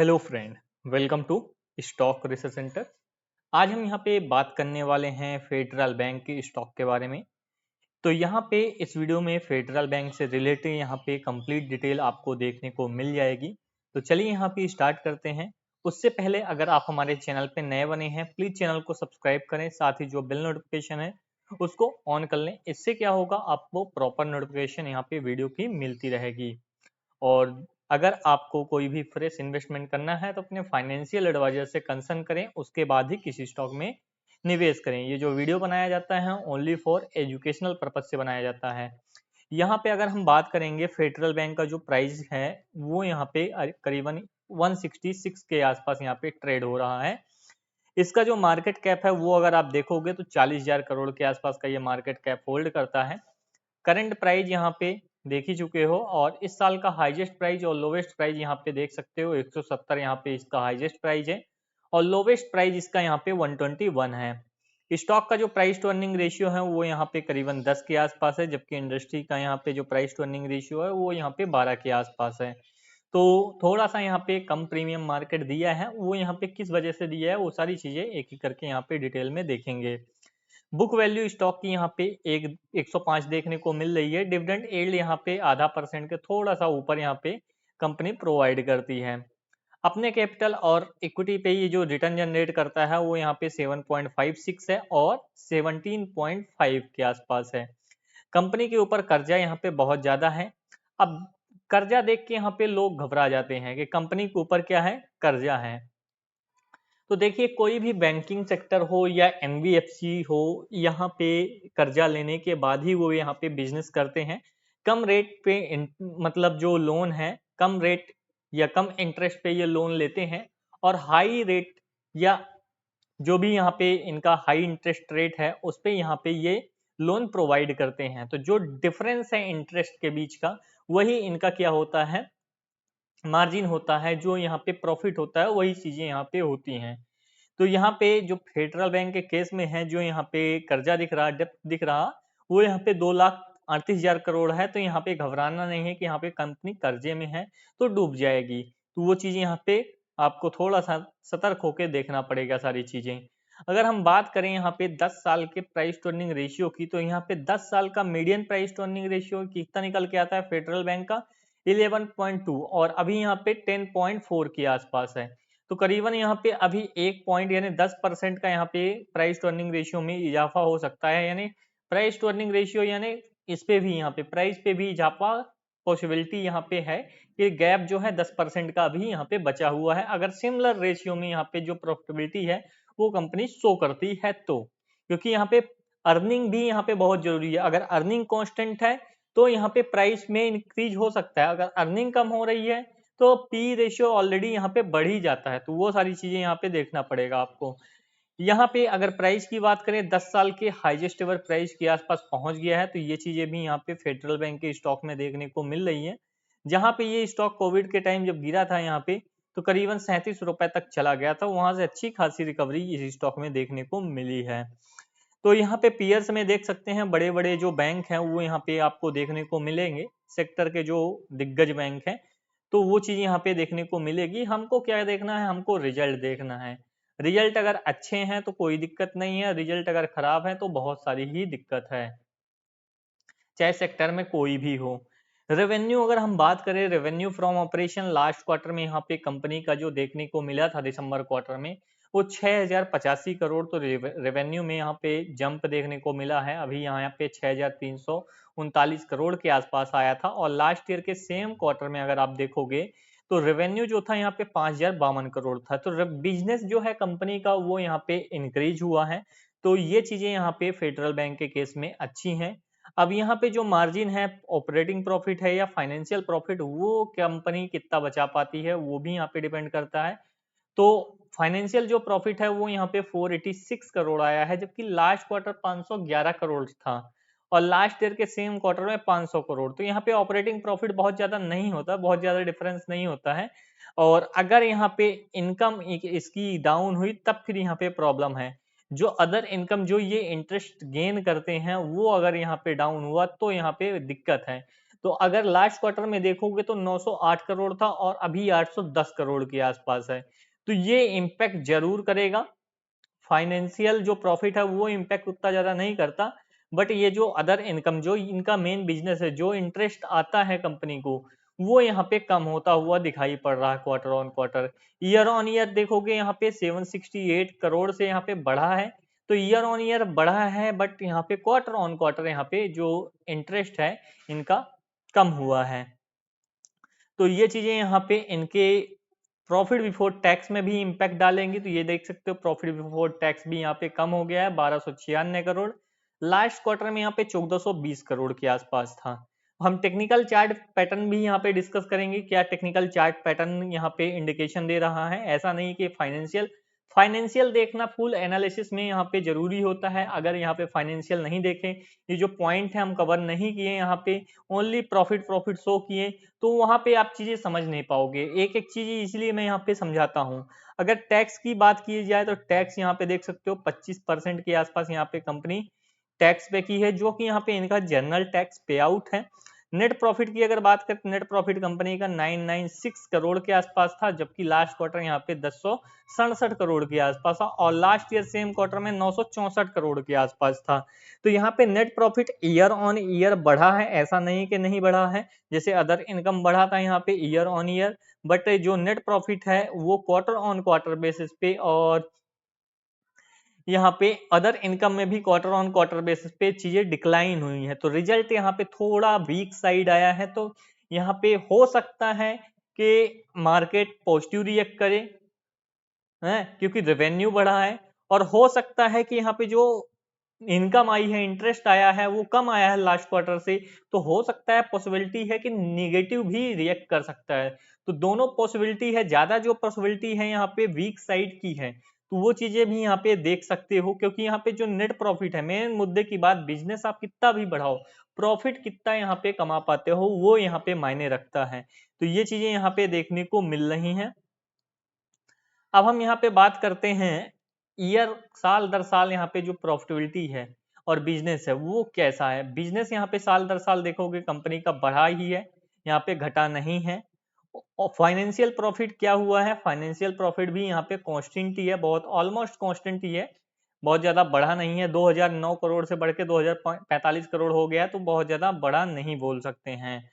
Hello friend, welcome to stock research centre. आज हम यहाँ पे बात करने वाले हैं फेडरल बैंक के स्टॉक के बारे में। तो यहाँ पे इस वीडियो में फेडरल बैंक से रिलेटेड यहाँ पे कंप्लीट डिटेल आपको देखने को मिल जाएगी। तो चलिए यहाँ पे स्टार्ट करते हैं। उससे पहले अगर आप हमारे चैनल पे नए बने हैं, प्लीज चैनल को सब्सक्राइब करें, साथ ही जो बेल नोटिफिकेशन है उसको ऑन कर लें। इससे क्या होगा, आपको प्रॉपर नोटिफिकेशन यहाँ पे वीडियो की मिलती रहेगी। और अगर आपको कोई भी फ्रेश इन्वेस्टमेंट करना है तो अपने फाइनेंशियल एडवाइजर से कंसल्ट करें, उसके बाद ही किसी स्टॉक में निवेश करें। ये जो वीडियो बनाया जाता है ओनली फॉर एजुकेशनल पर्पज से बनाया जाता है। यहाँ पे अगर हम बात करेंगे फेडरल बैंक का जो प्राइस है वो यहाँ पे करीबन 166 के आसपास यहाँ पे ट्रेड हो रहा है। इसका जो मार्केट कैप है वो अगर आप देखोगे तो 40,000 करोड़ के आसपास का ये मार्केट कैप होल्ड करता है। करंट प्राइस यहाँ पे देख ही चुके हो, और इस साल का हाईएस्ट प्राइस और लोवेस्ट प्राइस यहाँ पे देख सकते हो। 170 यहाँ पे इसका हाईएस्ट प्राइस है और लोवेस्ट प्राइस इसका यहाँ पे 121 है। स्टॉक का जो प्राइस टू अर्निंग रेशियो है वो यहाँ पे करीबन 10 के आसपास है, जबकि इंडस्ट्री का यहाँ पे जो प्राइस टू अर्निंग रेशियो है वो यहाँ पे 12 के आसपास है। तो थोड़ा सा यहाँ पे कम प्रीमियम मार्केट दिया है। वो यहाँ पे किस वजह से दिया है वो सारी चीजें एक एक करके यहाँ पे डिटेल में देखेंगे। बुक वैल्यू स्टॉक की यहाँ पे 105 देखने को मिल रही है। डिविडेंड यील्ड यहाँ पे आधा परसेंट के थोड़ा सा ऊपर यहाँ पे कंपनी प्रोवाइड करती है। अपने कैपिटल और इक्विटी पे ये जो रिटर्न जनरेट करता है वो यहाँ पे 7.56 है और 17.5 के आसपास है। कंपनी के ऊपर कर्जा यहाँ पे बहुत ज्यादा है। अब कर्जा देख के यहाँ पे लोग घबरा जाते हैं कि कंपनी के ऊपर क्या है, कर्जा है। तो देखिए, कोई भी बैंकिंग सेक्टर हो या एनबीएफसी हो, यहाँ पे कर्जा लेने के बाद ही वो यहाँ पे बिजनेस करते हैं। कम रेट पे मतलब जो लोन है कम रेट या कम इंटरेस्ट पे ये लोन लेते हैं, और हाई रेट या जो भी यहाँ पे इनका हाई इंटरेस्ट रेट है उस पे यहाँ पे ये लोन प्रोवाइड करते हैं। तो जो डिफरेंस है इंटरेस्ट के बीच का, वही इनका क्या होता है, मार्जिन होता है। जो यहाँ पे प्रॉफिट होता है वही चीजें यहाँ पे होती हैं। तो यहाँ पे जो फेडरल बैंक के केस में है, जो यहाँ पे कर्जा दिख रहा, डेप्थ दिख रहा, वो यहाँ पे 2,38,000 करोड़ है। तो यहाँ पे घबराना नहीं है कि यहाँ पे कंपनी कर्जे में है तो डूब जाएगी। तो वो चीजें यहाँ पे आपको थोड़ा सा सतर्क होकर देखना पड़ेगा सारी चीजें। अगर हम बात करें यहाँ पे 10 साल के प्राइस टू अर्निंग रेशियो की, तो यहाँ पे 10 साल का median price to earning ratio कितना निकल के आता है फेडरल बैंक का, 11.2, और अभी यहाँ पे 10.4 के आसपास है। तो करीबन यहाँ पे अभी 1 पॉइंट यानी 10% का यहाँ पे प्राइस टू अर्निंग रेशियो में इजाफा हो सकता है। यानी प्राइस टू अर्निंग रेशियो यानी इस पे भी यहाँ पे प्राइस पे भी इजाफा पॉसिबिलिटी यहाँ पे है कि गैप जो है 10% का अभी यहाँ पे बचा हुआ है। अगर सिमिलर रेशियो में यहाँ पे जो प्रॉफिटेबिलिटी है वो कंपनी शो करती है तो, क्योंकि यहाँ पे अर्निंग भी यहाँ पे बहुत जरूरी है। अगर अर्निंग कांस्टेंट है तो यहाँ पे प्राइस में इंक्रीज हो सकता है। अगर अर्निंग कम हो रही है तो पी रेशियो ऑलरेडी यहाँ पे बढ़ ही जाता है। तो वो सारी चीजें यहाँ पे देखना पड़ेगा आपको। यहाँ पे अगर प्राइस की बात करें, 10 साल के हाईएस्ट एवर प्राइस के आसपास पहुंच गया है। तो ये चीजें भी यहाँ पे फेडरल बैंक के स्टॉक में देखने को मिल रही है। जहां पे ये स्टॉक कोविड के टाइम जब गिरा था यहाँ पे, तो करीबन 37 रुपए तक चला गया था। वहां से अच्छी खासी रिकवरी इस स्टॉक में देखने को मिली है। तो यहाँ पे पीयर्स में देख सकते हैं, बड़े बड़े जो बैंक हैं वो यहाँ पे आपको देखने को मिलेंगे। सेक्टर के जो दिग्गज बैंक हैं, तो वो चीज यहाँ पे देखने को मिलेगी। हमको क्या देखना है, हमको रिजल्ट देखना है। रिजल्ट अगर अच्छे हैं तो कोई दिक्कत नहीं है, रिजल्ट अगर खराब है तो बहुत सारी ही दिक्कत है, चाहे सेक्टर में कोई भी हो। रेवेन्यू अगर हम बात करें, revenue from operation last quarter में यहाँ पे कंपनी का जो देखने को मिला था दिसंबर क्वार्टर में, वो 6,085 करोड़। तो रेवेन्यू में यहाँ पे जंप देखने को मिला है। अभी यहाँ पे 6,339 करोड़ के आसपास आया था, और लास्ट ईयर के सेम क्वार्टर में अगर आप देखोगे तो रेवेन्यू जो था यहाँ पे 5,052 करोड़ था। तो बिजनेस जो है कंपनी का वो यहाँ पे इंक्रीज हुआ है। तो ये चीजें यहाँ पे फेडरल बैंक के केस में अच्छी हैं। अब यहाँ पे जो मार्जिन है, ऑपरेटिंग प्रॉफिट है या फाइनेंशियल प्रॉफिट, वो कंपनी कितना बचा पाती है वो भी यहाँ पे डिपेंड करता है। तो फाइनेंशियल जो प्रॉफिट है वो यहाँ पे 486 करोड़ आया है, जबकि लास्ट क्वार्टर 511 करोड़ था, और लास्ट ईयर के सेम क्वार्टर में 500 करोड़। तो यहाँ पे ऑपरेटिंग प्रॉफिट बहुत ज्यादा नहीं होता, बहुत ज्यादा डिफरेंस नहीं होता है। और अगर यहाँ पे इनकम इसकी डाउन हुई तब फिर यहाँ पे प्रॉब्लम है। जो अदर इनकम जो ये इंटरेस्ट गेन करते हैं वो अगर यहाँ पे डाउन हुआ तो यहाँ पे दिक्कत है। तो अगर लास्ट क्वार्टर में देखोगे तो 908 करोड़ था और अभी 810 करोड़ के आसपास है। तो ये इम्पैक्ट जरूर करेगा। फाइनेंशियल जो प्रॉफिट है वो इम्पैक्ट उतना ज्यादा नहीं करता, बट ये जो अदर इनकम जो इनका मेन बिजनेस है, जो इंटरेस्ट आता है कंपनी को, वो यहाँ पे कम होता हुआ दिखाई पड़ रहा है quarter on quarter. Year on year देखोगे यहाँ पे 768 करोड़ से यहाँ पे बढ़ा है। तो ईयर ऑन ईयर बढ़ा है, बट यहाँ पे क्वार्टर ऑन क्वार्टर यहाँ पे जो इंटरेस्ट है इनका कम हुआ है। तो ये चीजें यहाँ पे इनके प्रॉफिट बिफोर टैक्स में भी इंपैक्ट डालेंगे। तो ये देख सकते हो प्रॉफिट बिफोर टैक्स भी यहाँ पे कम हो गया है, 1296 करोड़। लास्ट क्वार्टर में यहाँ पे 1420 करोड़ के आसपास था। हम टेक्निकल चार्ट पैटर्न भी यहाँ पे डिस्कस करेंगे, क्या टेक्निकल चार्ट पैटर्न यहाँ पे इंडिकेशन दे रहा है। ऐसा नहीं कि फाइनेंशियल देखना फुल एनालिसिस में यहाँ पे जरूरी होता है। अगर यहाँ पे फाइनेंशियल नहीं देखें, ये जो पॉइंट है हम कवर नहीं किए यहाँ पे, ओनली प्रॉफिट प्रॉफिट शो किए, तो वहां पे आप चीजें समझ नहीं पाओगे। एक एक चीज इसलिए मैं यहाँ पे समझाता हूँ। अगर टैक्स की बात की जाए तो टैक्स यहाँ पे देख सकते हो 25% के आसपास यहाँ पे कंपनी टैक्स पे की है, जो कि यहाँ पे इनका जनरल टैक्स पे आउट है। नेट प्रॉफिट की अगर बात करें तो नेट प्रॉफिट कंपनी का 996 करोड़ के आसपास था, जबकि लास्ट क्वार्टर यहाँ पे 1067 करोड़ के आसपास था, और लास्ट ईयर सेम क्वार्टर में 964 करोड़ के आसपास था। तो यहाँ पे net profit year on year बढ़ा है, ऐसा नहीं कि नहीं बढ़ा है। जैसे अदर इनकम बढ़ा था यहाँ पे ईयर ऑन ईयर, बट जो नेट प्रॉफिट है वो क्वार्टर ऑन क्वार्टर बेसिस पे, और यहाँ पे अदर इनकम में भी क्वार्टर ऑन क्वार्टर बेसिस पे चीजें डिक्लाइन हुई है। तो रिजल्ट यहाँ पे थोड़ा वीक साइड आया है। तो यहाँ पे हो सकता है कि मार्केट पॉजिटिव रिएक्ट करे, है क्योंकि रेवेन्यू बढ़ा है, और हो सकता है कि यहाँ पे जो इनकम आई है, इंटरेस्ट आया है, वो कम आया है लास्ट क्वार्टर से। तो हो सकता है, पॉसिबिलिटी है कि निगेटिव भी रिएक्ट कर सकता है। तो दोनों पॉसिबिलिटी है, ज्यादा जो पॉसिबिलिटी है यहाँ पे वीक साइड की है। तो वो चीजें भी यहाँ पे देख सकते हो, क्योंकि यहाँ पे जो नेट प्रॉफिट है, मेन मुद्दे की बात, बिजनेस आप कितना भी बढ़ाओ, प्रॉफिट कितना यहाँ पे कमा पाते हो वो यहाँ पे मायने रखता है। तो ये चीजें यहाँ पे देखने को मिल रही हैं। अब हम यहाँ पे बात करते हैं ईयर, साल दर साल यहाँ पे जो प्रॉफिटेबिलिटी है और बिजनेस है वो कैसा है। बिजनेस यहाँ पे साल दर साल देखोगे कंपनी का बढ़ा ही है, यहाँ पे घटा नहीं है। और फाइनेंशियल प्रॉफिट क्या हुआ है, फाइनेंशियल प्रॉफिट भी यहाँ पे कांस्टेंट ही है, बहुत ऑलमोस्ट कांस्टेंट ही है, बहुत ज्यादा बढ़ा नहीं है। 2009 करोड़ से बढ़ के 2045 करोड़ हो गया, तो बहुत ज्यादा बढ़ा नहीं बोल सकते हैं।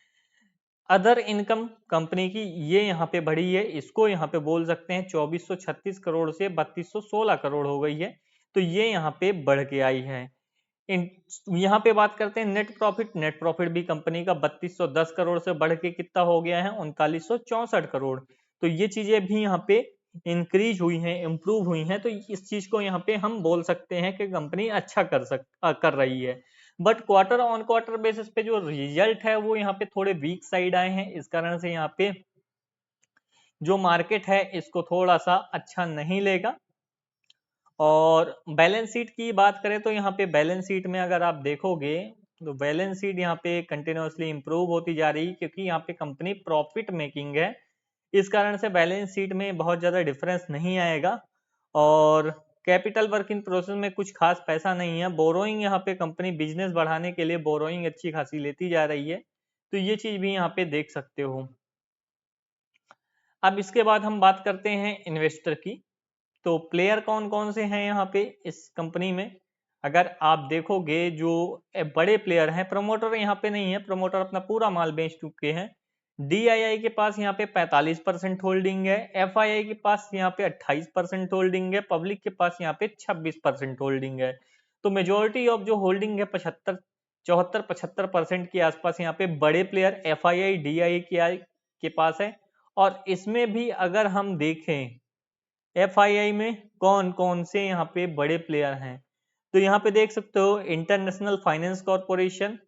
अदर इनकम कंपनी की ये यहाँ पे बढ़ी है, इसको यहाँ पे बोल सकते हैं 2436 करोड़ से 3216 करोड़ हो गई है। तो ये यहाँ पे बढ़ के आई है। यहाँ पे बात करते हैं नेट प्रॉफिट। नेट प्रॉफिट भी कंपनी का 3210 करोड़ से बढ़ के कितना हो गया है, 3964 करोड़। तो ये चीजें भी यहाँ पे इंक्रीज हुई हैं, इंप्रूव हुई हैं। तो इस चीज को यहाँ पे हम बोल सकते हैं कि कंपनी अच्छा कर रही है। But quarter on quarter basis पे जो रिजल्ट है वो यहाँ पे थोड़े वीक साइड आए हैं। इस कारण से यहाँ पे जो मार्केट है इसको थोड़ा सा अच्छा नहीं लेगा। और बैलेंस शीट की बात करें तो यहाँ पे बैलेंस शीट में अगर आप देखोगे तो बैलेंस शीट यहाँ पे कंटिन्यूअसली इंप्रूव होती जा रही है, क्योंकि यहाँ पे कंपनी प्रॉफिट मेकिंग है। इस कारण से बैलेंस शीट में बहुत ज्यादा डिफरेंस नहीं आएगा। और कैपिटल वर्क इन प्रोसेस में कुछ खास पैसा नहीं है। बोरोइंग यहाँ पे कंपनी बिजनेस बढ़ाने के लिए बोरोइंग अच्छी खासी लेती जा रही है। तो ये चीज भी यहाँ पे देख सकते हो। अब इसके बाद हम बात करते हैं इन्वेस्टर की। तो प्लेयर कौन कौन से हैं यहाँ पे इस कंपनी में। अगर आप देखोगे जो बड़े प्लेयर हैं, प्रमोटर यहाँ पे नहीं है, प्रमोटर अपना पूरा माल बेच चुके हैं। डीआईआई के पास यहाँ पे 45% होल्डिंग है, एफआईआई के पास यहाँ पे 28% होल्डिंग है, पब्लिक के पास यहाँ पे 26% होल्डिंग है। तो मेजोरिटी ऑफ जो होल्डिंग है 75 के आसपास यहाँ पे बड़े प्लेयर एफआईआई डीआईआई के पास है। और इसमें भी अगर हम देखें एफआईआई में कौन कौन से यहाँ पे बड़े प्लेयर हैं, तो यहाँ पे देख सकते हो इंटरनेशनल फाइनेंस कॉर्पोरेशन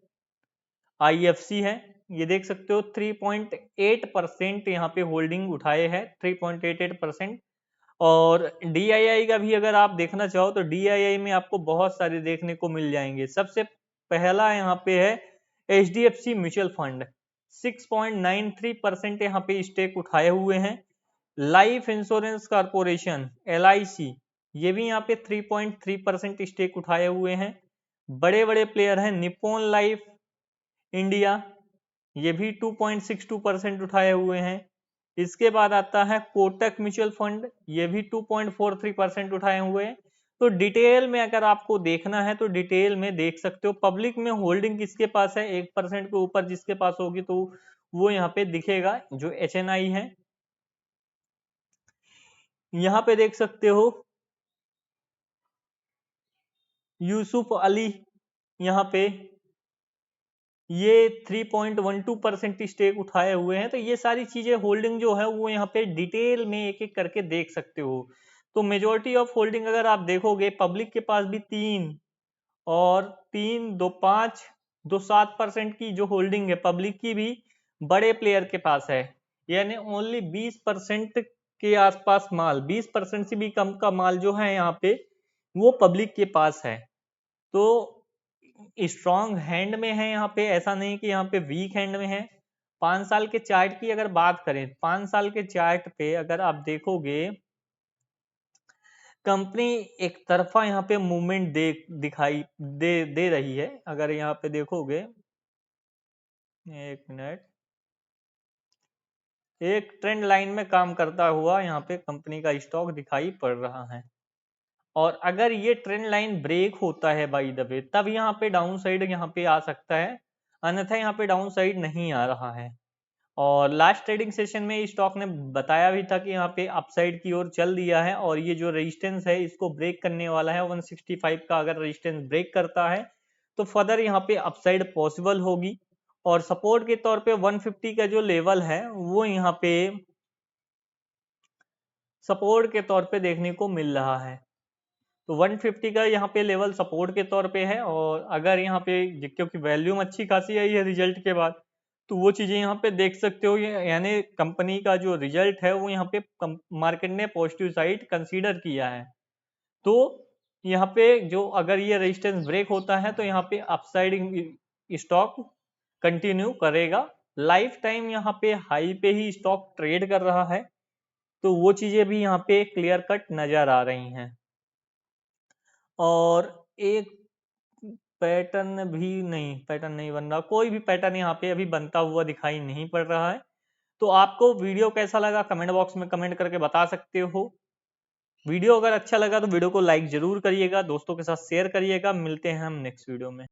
आईएफसी है। ये देख सकते हो 3.8% यहाँ पे होल्डिंग उठाए हैं, 3.88%। और डीआईआई का भी अगर आप देखना चाहो तो डीआईआई में आपको बहुत सारे देखने को मिल जाएंगे। सबसे पहला यहाँ पे है एचडीएफसी म्यूचुअल फंड, 6.93% यहाँ पे स्टेक उठाए हुए हैं। लाइफ इंश्योरेंस कॉर्पोरेशन एलआईसी, ये भी यहाँ पे 3.3% स्टेक उठाए हुए हैं। बड़े बड़े प्लेयर हैं निप्पॉन लाइफ इंडिया, ये भी 2.62% उठाए हुए हैं। इसके बाद आता है कोटक म्यूचुअल फंड, ये भी 2.43% उठाए हुए हैं। तो डिटेल में अगर आपको देखना है तो डिटेल में देख सकते हो। पब्लिक में होल्डिंग किसके पास है, 1% के ऊपर जिसके पास होगी तो वो यहाँ पे दिखेगा, जो HNI है। यहाँ पे देख सकते हो यूसुफ अली, यहाँ पे ये 3.12% स्टेक उठाए हुए हैं। तो ये सारी चीजें होल्डिंग जो है वो यहाँ पे डिटेल में एक एक करके देख सकते हो। तो मेजोरिटी ऑफ होल्डिंग अगर आप देखोगे, पब्लिक के पास भी 3 और 3, 2, 5, 2, 7% की जो होल्डिंग है पब्लिक की भी बड़े प्लेयर के पास है। यानी ओनली 20% के आसपास माल, 20% से भी कम का माल जो है यहाँ पे वो पब्लिक के पास है। तो स्ट्रॉन्ग हैंड में है यहाँ पे, ऐसा नहीं कि यहाँ पे वीक हैंड में है। 5 साल के चार्ट की अगर बात करें, 5 साल के चार्ट पे अगर आप देखोगे, कंपनी एक तरफा यहाँ पे मूवमेंट दिखाई दे रही है। अगर यहाँ पे देखोगे, एक मिनट, एक ट्रेंड लाइन में काम करता हुआ यहाँ पे कंपनी का स्टॉक दिखाई पड़ रहा है। और अगर ये ट्रेंड लाइन ब्रेक होता है बाय द वे, तब यहाँ पे डाउन साइड यहाँ पे आ सकता है, अन्यथा यहाँ पे डाउन साइड नहीं आ रहा है। और लास्ट ट्रेडिंग सेशन में स्टॉक ने बताया भी था कि यहाँ पे अपसाइड की ओर चल दिया है और ये जो रेजिस्टेंस है इसको ब्रेक करने वाला है। 165 का अगर रेजिस्टेंस ब्रेक करता है तो फर्दर यहाँ पे अपसाइड पॉसिबल होगी। और सपोर्ट के तौर पे 150 का जो लेवल है वो यहाँ पे सपोर्ट के तौर पे देखने को मिल रहा है। तो 150 का यहाँ पे लेवल सपोर्ट के तौर पे है। और अगर यहाँ पे, क्योंकि वैल्यूम अच्छी खासी आई है रिजल्ट के बाद, तो वो चीजें यहाँ पे देख सकते हो। यानी कंपनी का जो रिजल्ट है वो यहाँ पे मार्केट ने पॉजिटिव साइड कंसीडर किया है। तो यहाँ पे जो अगर ये रेजिस्टेंस ब्रेक होता है तो यहाँ पे अपसाइड स्टॉक कंटिन्यू करेगा। लाइफ टाइम यहाँ पे हाई पे ही स्टॉक ट्रेड कर रहा है। तो वो चीजें भी यहाँ पे क्लियर कट नजर आ रही हैं। और एक पैटर्न नहीं बन रहा, कोई भी पैटर्न यहाँ पे अभी बनता हुआ दिखाई नहीं पड़ रहा है। तो आपको वीडियो कैसा लगा कमेंट बॉक्स में कमेंट करके बता सकते हो। वीडियो अगर अच्छा लगा तो वीडियो को लाइक जरूर करिएगा, दोस्तों के साथ शेयर करिएगा। मिलते हैं हम नेक्स्ट वीडियो में।